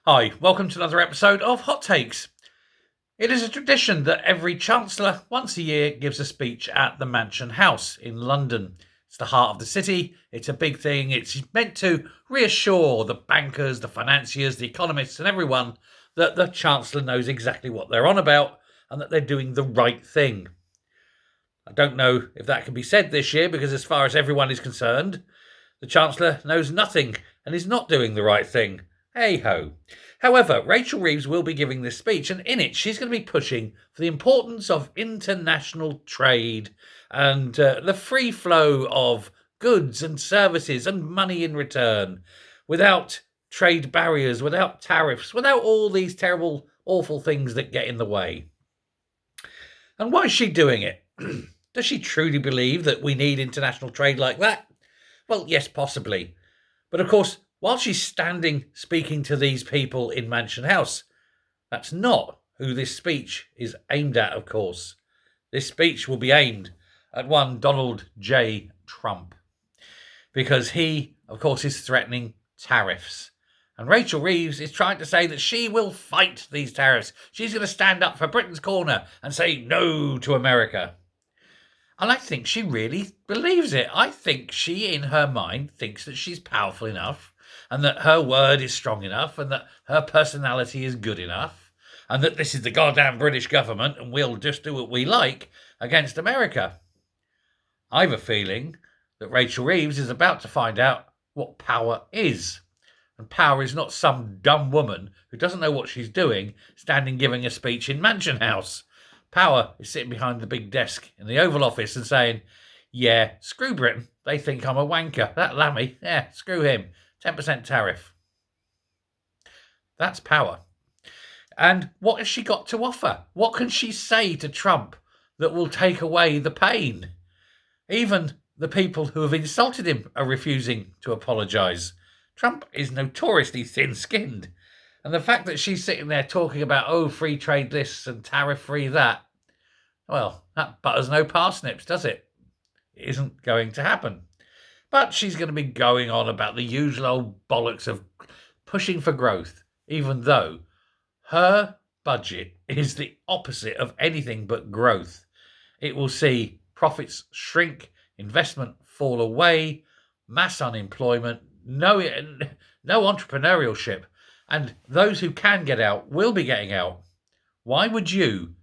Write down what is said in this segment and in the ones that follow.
Hi, welcome to another episode of Hot Takes. It is a tradition that every Chancellor once a year gives a speech at the Mansion House in London. It's the heart of the city, it's a big thing, it's meant to reassure the bankers, the financiers, the economists, and everyone that the Chancellor knows exactly what they're on about and that they're doing the right thing. I don't know if that can be said this year because, as far as everyone is concerned, the Chancellor knows nothing and is not doing the right thing. Hey ho. However, Rachel Reeves will be giving this speech, and in it, she's going to be pushing for the importance of international trade and the free flow of goods and services and money in return without trade barriers, without tariffs, without all these terrible, awful things that get in the way. And why is she doing it? Does she truly believe that we need international trade like that? Well, yes, possibly. But of course, while she's standing speaking to these people in Mansion House, that's not who this speech is aimed at, of course. This speech will be aimed at one Donald J. Trump, because he, of course, is threatening tariffs. And Rachel Reeves is trying to say that she will fight these tariffs. She's going to stand up for Britain's corner and say no to America. And I think she really believes it. I think she, in her mind, thinks that she's powerful enough and that her word is strong enough and that her personality is good enough and that this is the goddamn British government and we'll just do what we like against America. I've a feeling that Rachel Reeves is about to find out what power is. And power is not some dumb woman who doesn't know what she's doing standing giving a speech in Mansion House. Power is sitting behind the big desk in the Oval Office and saying, yeah, screw Britain. They think I'm a wanker. That Lammy, yeah, screw him. 10% tariff. That's power. And what has she got to offer? What can she say to Trump that will take away the pain? Even the people who have insulted him are refusing to apologise. Trump is notoriously thin-skinned. And the fact that she's sitting there talking about, oh, free trade this and tariff-free that, well, that butters no parsnips, does it? It isn't going to happen. But she's going to be going on about the usual old bollocks of pushing for growth, even though her budget is the opposite of anything but growth. It will see profits shrink, investment fall away, mass unemployment, no entrepreneurship, and those who can get out will be getting out. Why would you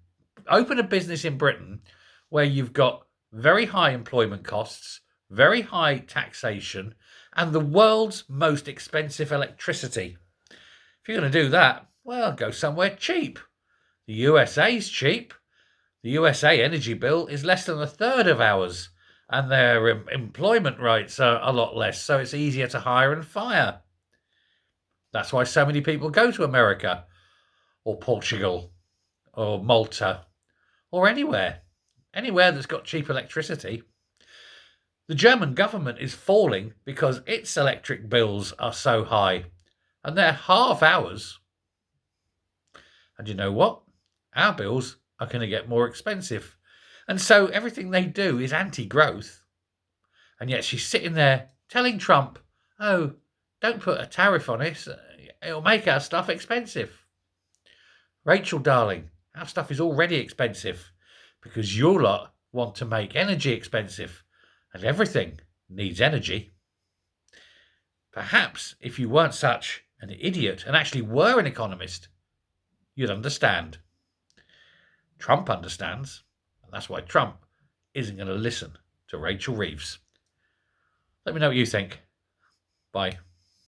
open a business in Britain where you've got very high employment costs, very high taxation, and the world's most expensive electricity? If you're going to do that, well, go somewhere cheap. The USA's cheap. The USA energy bill is less than a third of ours, and their employment rates are a lot less, so it's easier to hire and fire. That's why so many people go to America, or Portugal, or Malta, or anywhere that's got cheap electricity. The German government is falling because its electric bills are so high, and they're half ours. And you know what? Our bills are going to get more expensive. And so everything they do is anti-growth. And yet she's sitting there telling Trump, oh, don't put a tariff on it. It'll make our stuff expensive. Rachel, darling, our stuff is already expensive because you lot want to make energy expensive. And everything needs energy. Perhaps if you weren't such an idiot and actually were an economist, you'd understand. Trump understands, and that's why Trump isn't going to listen to Rachel Reeves. Let me know what you think. Bye.